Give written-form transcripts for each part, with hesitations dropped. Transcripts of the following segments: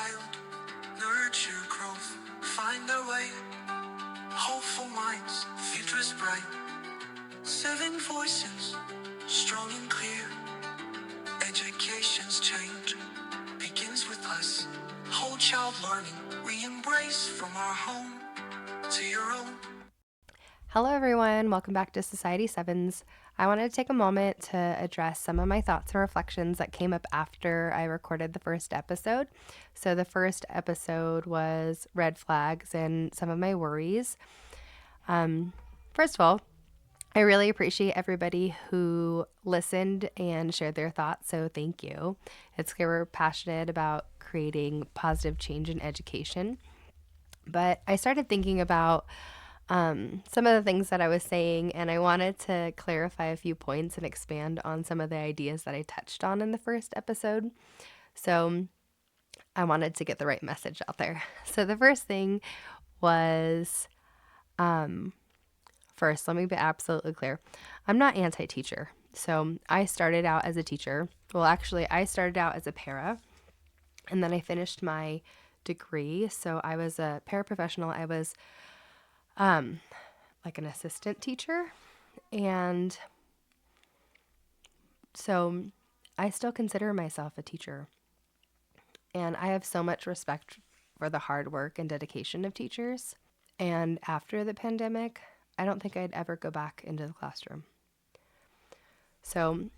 child, nurture growth, find their way. Hopeful minds, futures bright. 7 voices, strong and clear. Education's change begins with us. Whole child learning, re-embrace from our home to your own. Hello everyone, welcome back to Society 7s. I wanted to take a moment to address some of my thoughts and reflections that came up after I recorded the first episode. So the first episode was red flags and some of my worries. First of all, I really appreciate everybody who listened and shared their thoughts, so thank you. It's clear we're passionate about creating positive change in education. But I started thinking about some of the things that I was saying, and I wanted to clarify a few points and expand on some of the ideas that I touched on in the first episode. So I wanted to get the right message out there. So the first thing was, first, let me be absolutely clear. I'm not anti-teacher. So I started out as a teacher. Well, actually, I started out as a para, and then I finished my degree. So I was a paraprofessional. I was like an assistant teacher. And so I still consider myself a teacher. And I have so much respect for the hard work and dedication of teachers. And after the pandemic, I don't think I'd ever go back into the classroom. So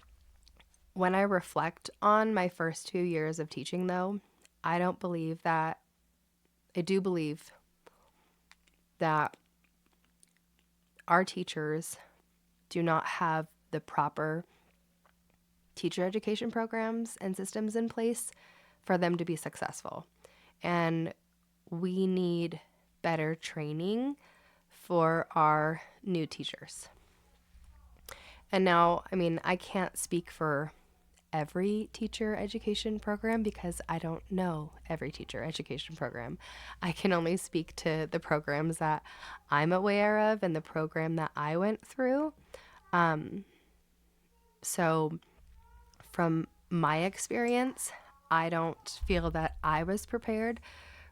when I reflect on my first 2 years of teaching, though, I do believe that our teachers do not have the proper teacher education programs and systems in place for them to be successful. And we need better training for our new teachers. And now, I can't speak for every teacher education program because I don't know every teacher education program. I can only speak to the programs that I'm aware of and the program that I went through. So from my experience, I don't feel that I was prepared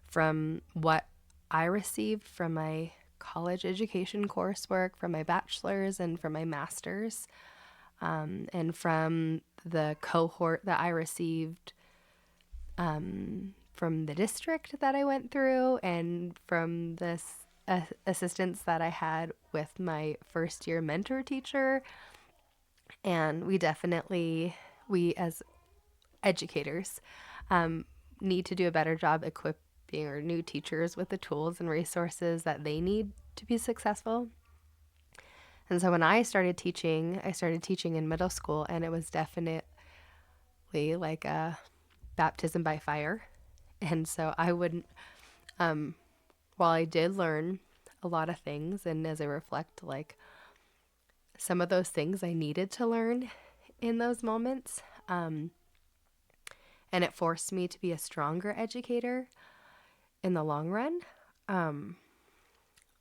from what I received from my college education coursework, from my bachelor's and from my master's, and from the cohort that I received from the district that I went through, and from this assistance that I had with my first year mentor teacher. And we as educators need to do a better job equipping our new teachers with the tools and resources that they need to be successful. And so when I started teaching in middle school, and it was definitely like a baptism by fire. And so I wouldn't, while I did learn a lot of things, and as I reflect, like some of those things I needed to learn in those moments, and it forced me to be a stronger educator in the long run.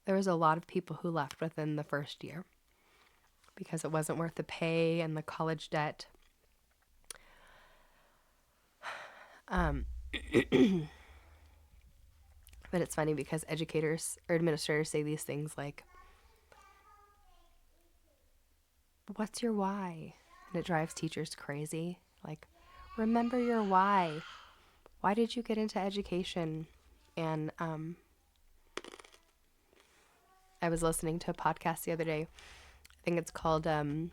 There was a lot of people who left within the first year because it wasn't worth the pay and the college debt. But it's funny because educators or administrators say these things like, what's your why? And it drives teachers crazy. Like, remember your why. Why did you get into education? And I was listening to a podcast the other day. I think it's called The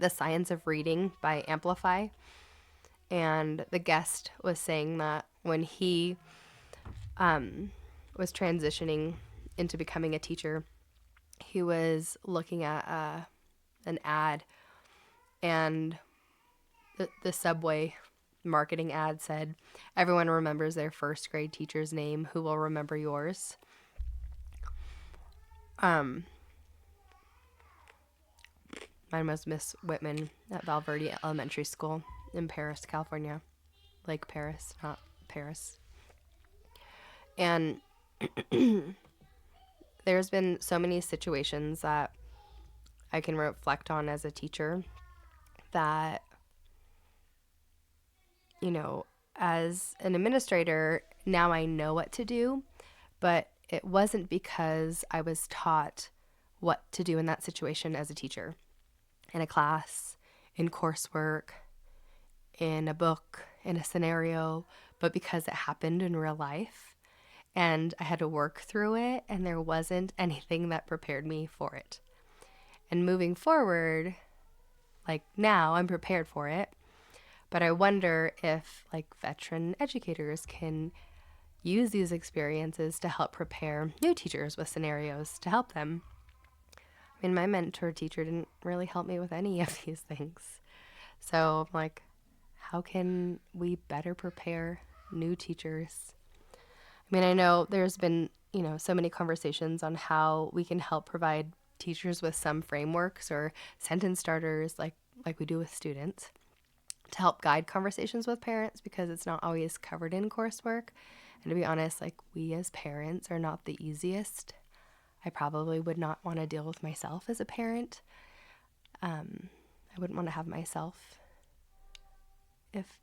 Science of Reading by Amplify. And the guest was saying that when he was transitioning into becoming a teacher, he was looking at an ad, and the Subway marketing ad said, "Everyone remembers their first grade teacher's name. Who will remember yours?" Mine was Miss Whitman at Valverde Elementary School in Paris, California. Lake Paris, not Paris. And there's been so many situations that I can reflect on as a teacher that, as an administrator, now I know what to do, but it wasn't because I was taught what to do in that situation as a teacher, in a class, in coursework, in a book, in a scenario, but because it happened in real life and I had to work through it, and there wasn't anything that prepared me for it. And moving forward, like now, I'm prepared for it, but I wonder if like veteran educators can use these experiences to help prepare new teachers with scenarios to help them. I mean, my mentor teacher didn't really help me with any of these things. So I'm like, how can we better prepare new teachers? I mean, I know there's been, so many conversations on how we can help provide teachers with some frameworks or sentence starters like we do with students to help guide conversations with parents, because it's not always covered in coursework. And to be honest, like, we as parents are not the easiest. I probably would not want to deal with myself as a parent. I wouldn't want to have myself, if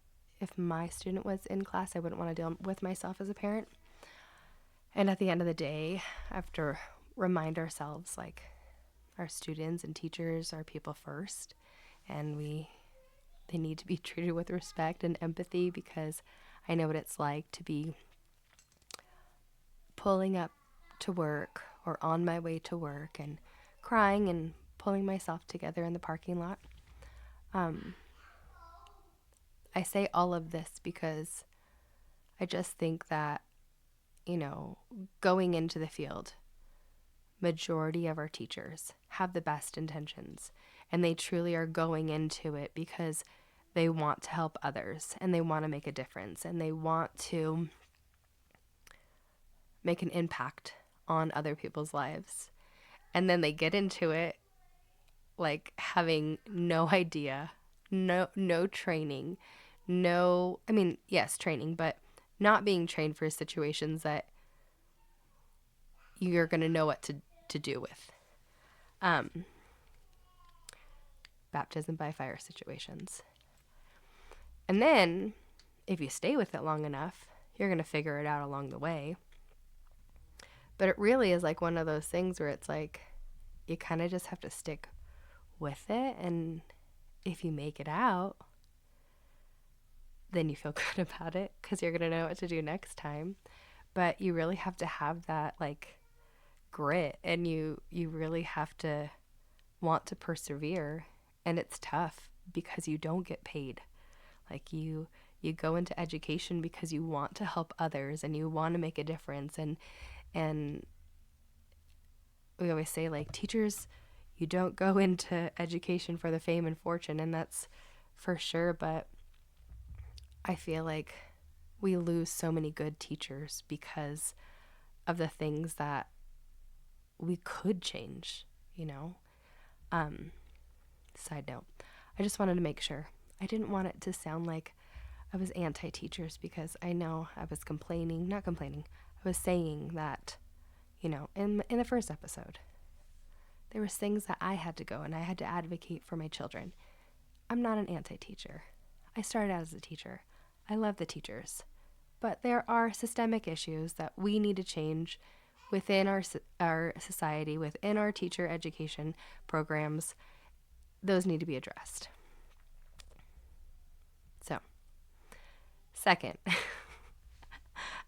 my student was in class, I wouldn't want to deal with myself as a parent. And at the end of the day, I have to remind ourselves, like, our students and teachers are people first, and they need to be treated with respect and empathy, because I know what it's like to be pulling up to work or on my way to work and crying and pulling myself together in the parking lot. I say all of this because I just think that, going into the field, majority of our teachers have the best intentions, and they truly are going into it because they want to help others and they want to make a difference and they want to make an impact on other people's lives. And then they get into it like having no idea, no training, no, I mean, yes, training, but not being trained for situations that you're going to know what to do with. Baptism by fire situations. And then, if you stay with it long enough, you're going to figure it out along the way. But it really is like one of those things where it's like, you kind of just have to stick with it. And if you make it out, then you feel good about it because you're going to know what to do next time. But you really have to have that, like, grit, and you really have to want to persevere. And it's tough because you don't get paid. Like, you go into education because you want to help others and you want to make a difference. And we always say, like, teachers, you don't go into education for the fame and fortune, and that's for sure. But I feel like we lose so many good teachers because of the things that we could change, Side note, I just wanted to make sure. I didn't want it to sound like I was anti-teachers, because I know I was I was saying that, in the first episode, there was things that I had to go and I had to advocate for my children. I'm not an anti-teacher. I started out as a teacher. I love the teachers. But there are systemic issues that we need to change within our society, within our teacher education programs. Those need to be addressed. So, second,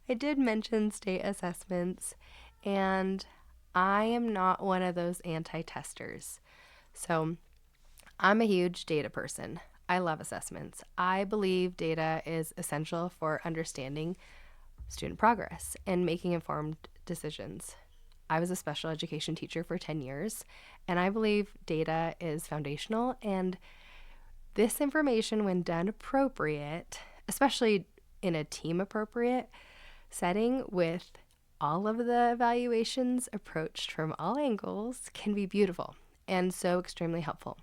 I did mention state assessments, and I am not one of those anti-testers. So, I'm a huge data person. I love assessments. I believe data is essential for understanding student progress and making informed decisions. I was a special education teacher for 10 years, and I believe data is foundational, and this information, when done appropriate, especially in a team appropriate setting with all of the evaluations approached from all angles, can be beautiful and so extremely helpful.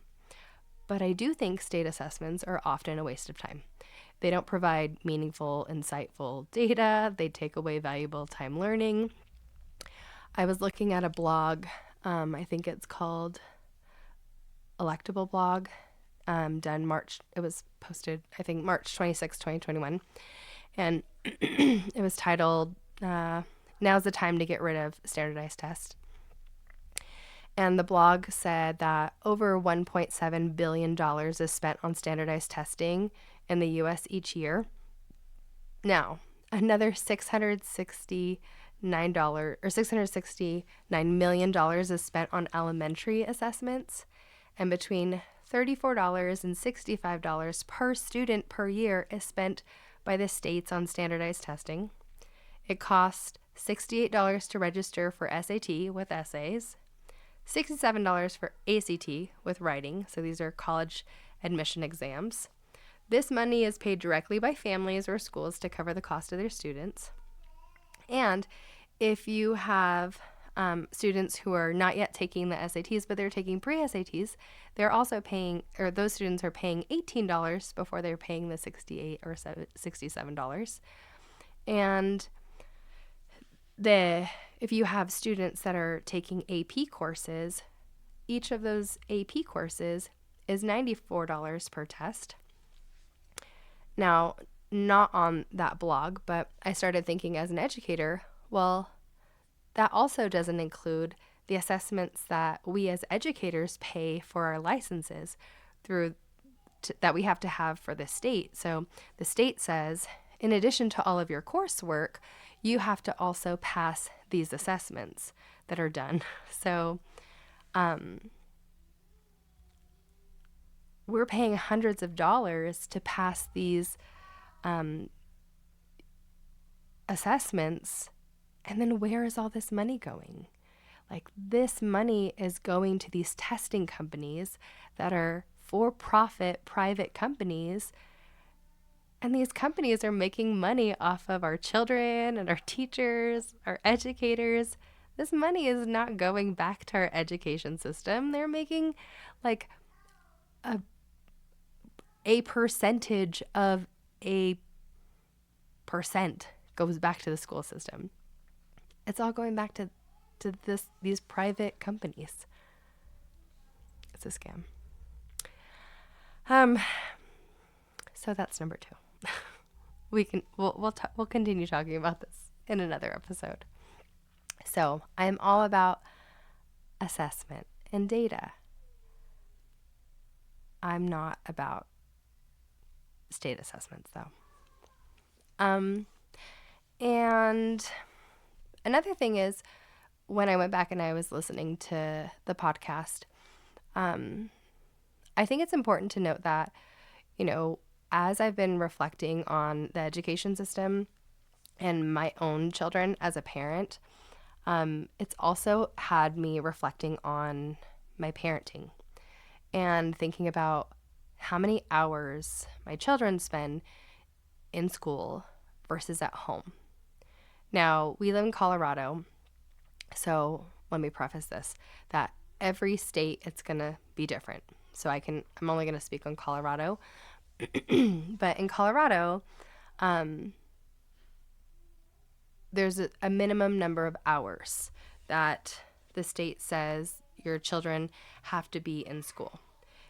But I do think state assessments are often a waste of time. They don't provide meaningful, insightful data. They take away valuable time learning. I was looking at a blog, I think it's called Electable Blog, done March. It was posted, I think, March 26, 2021. And it was titled, Now's the Time to Get Rid of Standardized Tests. And the blog said that over $1.7 billion is spent on standardized testing in the US each year. Now, another $669 or $669 million is spent on elementary assessments, and between $34 and $65 per student per year is spent by the states on standardized testing. It costs $68 to register for SAT with essays, $67 for ACT with writing, so these are college admission exams. This money is paid directly by families or schools to cover the cost of their students. And if you have students who are not yet taking the SATs, but they're taking pre-SATs, they're also paying, or those students are paying $18 before they're paying the $68 or $67. And if you have students that are taking AP courses, each of those AP courses is $94 per test. Now, not on that blog, but I started thinking as an educator, well, that also doesn't include the assessments that we as educators pay for our licenses that we have to have for the state. So the state says, in addition to all of your coursework, you have to also pass these assessments that are done. So we're paying hundreds of dollars to pass these assessments. And then where is all this money going? Like, this money is going to these testing companies that are for-profit private companies. And these companies are making money off of our children and our teachers, our educators. This money is not going back to our education system. They're making like a percentage of a percent goes back to the school system. It's all going back to these private companies. It's a scam. So that's number 2. We'll continue talking about this in another episode. So I'm all about assessment and data. I'm not about state assessments, though. And another thing is, when I went back and I was listening to the podcast, I think it's important to note that, as I've been reflecting on the education system and my own children as a parent, it's also had me reflecting on my parenting and thinking about how many hours my children spend in school versus at home. Now, we live in Colorado, so let me preface this, that every state, it's going to be different. So I'm only going to speak on Colorado. But in Colorado, there's a minimum number of hours that the state says your children have to be in school.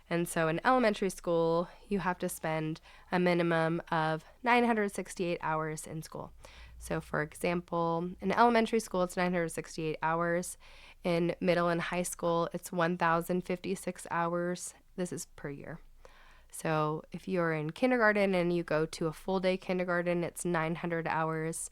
And so in elementary school, you have to spend a minimum of 968 hours in school. So for example, in elementary school, it's 968 hours. In middle and high school, it's 1,056 hours. This is per year. So if you're in kindergarten and you go to a full day kindergarten, it's 900 hours.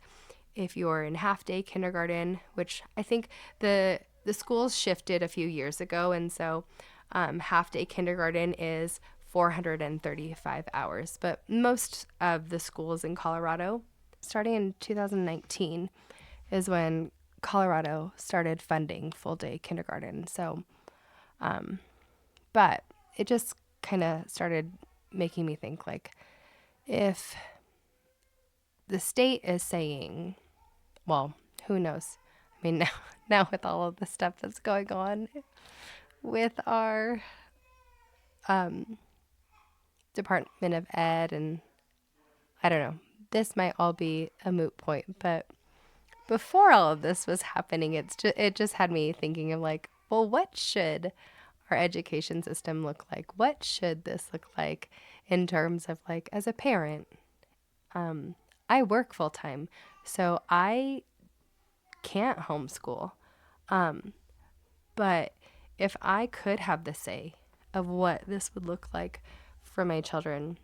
If you're in half day kindergarten, which I think the schools shifted a few years ago, and so half day kindergarten is 435 hours. But most of the schools in Colorado, starting in 2019, is when Colorado started funding full day kindergarten. So, but it just kind of started making me think, like, if the state is saying, well, who knows? I mean, now with all of the stuff that's going on with our Department of Ed, and I don't know, this might all be a moot point, but before all of this was happening, it just had me thinking of, like, well, what should our education system look like? What should this look like in terms of like as a parent? I work full time, so I can't homeschool. But if I could have the say of what this would look like for my children,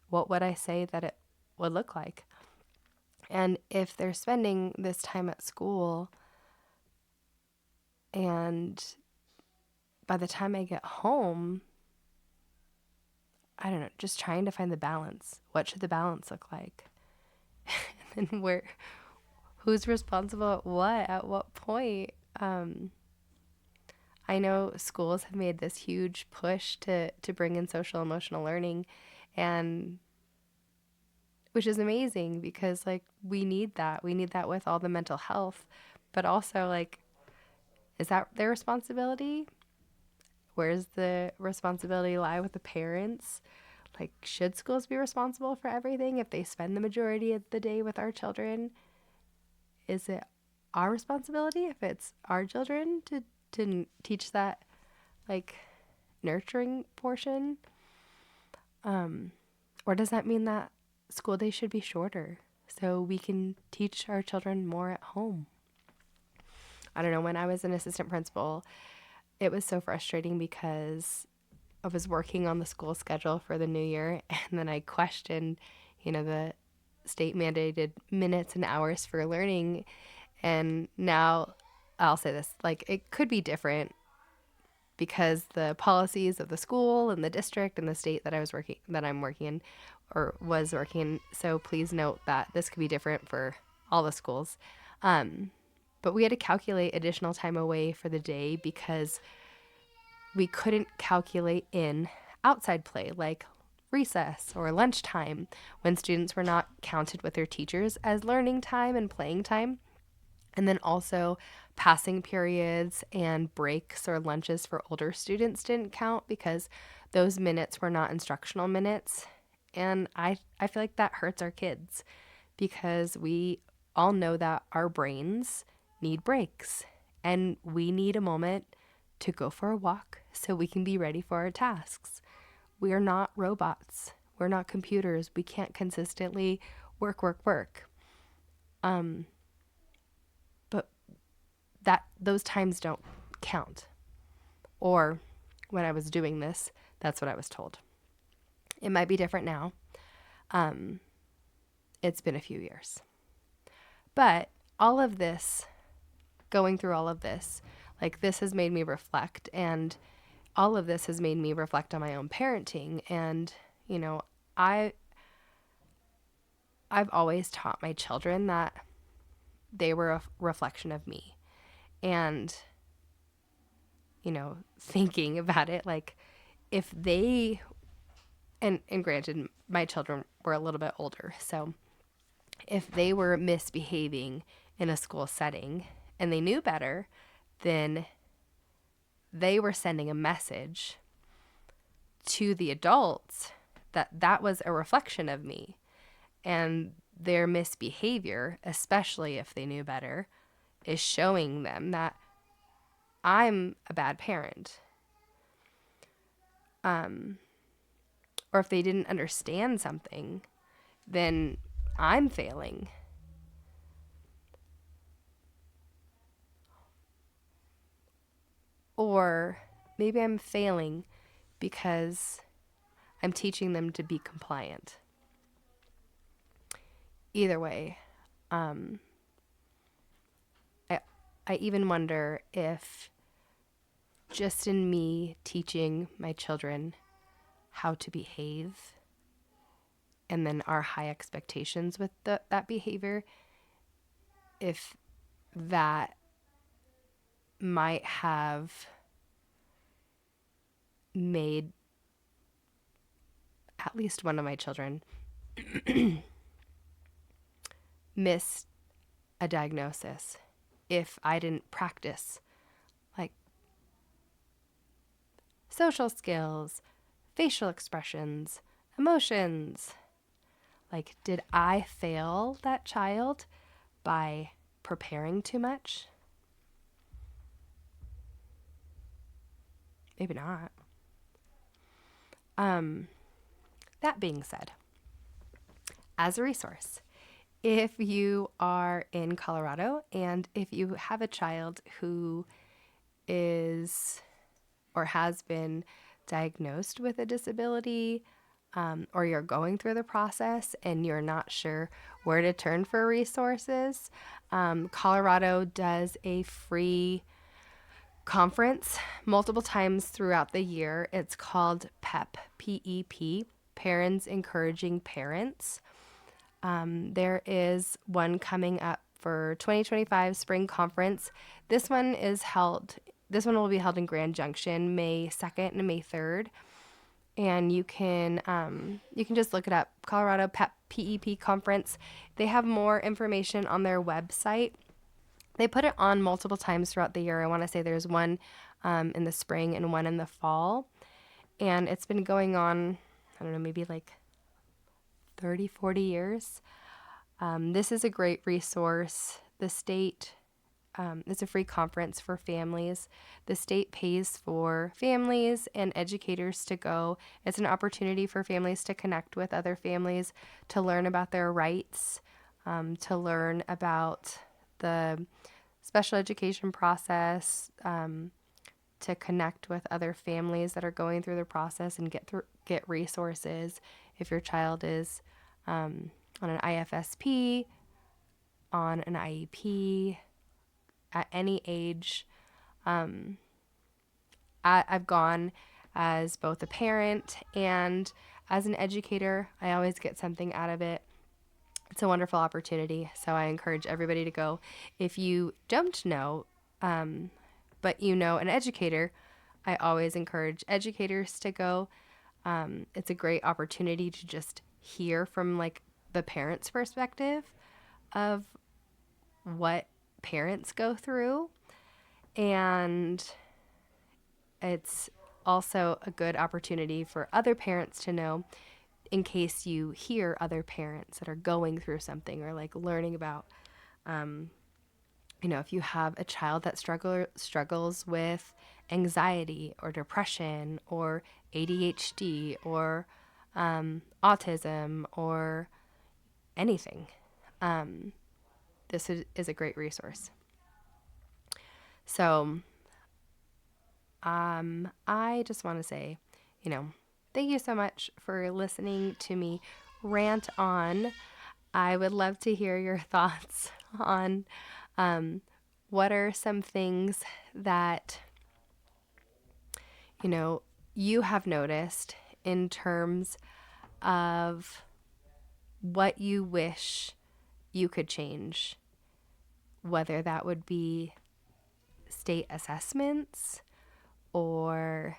what would I say that it would look like? And if they're spending this time at school and by the time I get home, I don't know, just trying to find the balance. What should the balance look like? And who's responsible at what point? I know schools have made this huge push to bring in social emotional learning, and which is amazing because like we need that. We need that with all the mental health, but also like, is that their responsibility? Where's the responsibility lie with the parents? Like, should schools be responsible for everything if they spend the majority of the day with our children? Is it our responsibility if it's our children to teach that like nurturing portion? Or does that mean that school days should be shorter so we can teach our children more at home? I don't know. When I was an assistant principal, it was so frustrating because I was working on the school schedule for the new year, and then I questioned, the state mandated minutes and hours for learning. And now I'll say this, like, it could be different because the policies of the school and the district and the state that I'm working in or was working in. So please note that this could be different for all the schools. But we had to calculate additional time away for the day because we couldn't calculate in outside play like recess or lunchtime when students were not counted with their teachers as learning time and playing time. And then also passing periods and breaks or lunches for older students didn't count because those minutes were not instructional minutes. And I feel like that hurts our kids because we all know that our brains need breaks and we need a moment to go for a walk so we can be ready for our tasks. We are not robots. We're not computers. We can't consistently work, work, work. But those times don't count. Or when I was doing this, that's what I was told. It might be different now. It's been a few years. But all of this, going through all of this, like this has made me reflect, and all of this has made me reflect on my own parenting. And, I've always taught my children that they were a reflection of me. And, thinking about it, like if they, and granted, my children were a little bit older. So if they were misbehaving in a school setting and they knew better, then they were sending a message to the adults that was a reflection of me. And their misbehavior, especially if they knew better, is showing them that I'm a bad parent. Or if they didn't understand something, then I'm failing. Or maybe I'm failing because I'm teaching them to be compliant. Either way, I even wonder if just in me teaching my children how to behave and then our high expectations with that behavior, if that might have made at least one of my children miss a diagnosis if I didn't practice like social skills, facial expressions, emotions. Like, did I fail that child by preparing too much? maybe not. That being said, as a resource, if you are in Colorado and if you have a child who is or has been diagnosed with a disability, or you're going through the process and you're not sure where to turn for resources, Colorado does a free conference multiple times throughout the year. It's called PEP, P-E-P, Parents Encouraging Parents. There is one coming up for 2025 spring conference. This one will be held in Grand Junction, May 2nd and May 3rd. And you can just look it up, Colorado PEP conference. They have more information on their website. They put it on multiple times throughout the year. I want to say there's one in the spring and one in the fall. And it's been going on, I don't know, maybe like 30, 40 years. This is a great resource. The state, it's a free conference for families. The state pays for families and educators to go. It's an opportunity for families to connect with other families, to learn about their rights, to learn about the special education process, to connect with other families that are going through the process and get resources. If your child is on an IFSP, on an IEP, at any age. I've gone as both a parent and as an educator. I always get something out of it. It's a wonderful opportunity, so I encourage everybody to go. If you don't know, but you know an educator, I always encourage educators to go. It's a great opportunity to just hear from like the parent's perspective of what parents go through, and it's also a good opportunity for other parents to know, in case you hear other parents that are going through something or like learning about, if you have a child that struggles with anxiety or depression or ADHD or autism or anything, this is a great resource. So I just want to say, thank you so much for listening to me rant on. I would love to hear your thoughts on what are some things that, you have noticed in terms of what you wish you could change, whether that would be state assessments, or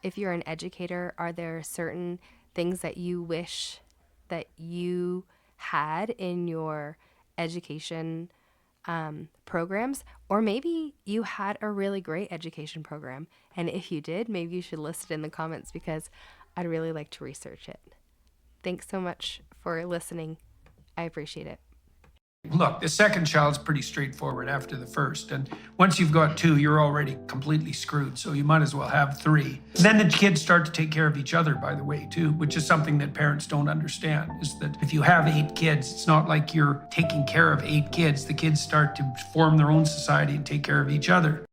if you're an educator, are there certain things that you wish that you had in your education programs? Or maybe you had a really great education program, and if you did, maybe you should list it in the comments, because I'd really like to research it. Thanks so much for listening. I appreciate it. Look, the second child's pretty straightforward after the first. And once you've got two, you're already completely screwed. So you might as well have three. Then the kids start to take care of each other, by the way, too, which is something that parents don't understand, is that if you have 8 kids, it's not like you're taking care of 8 kids. The kids start to form their own society and take care of each other.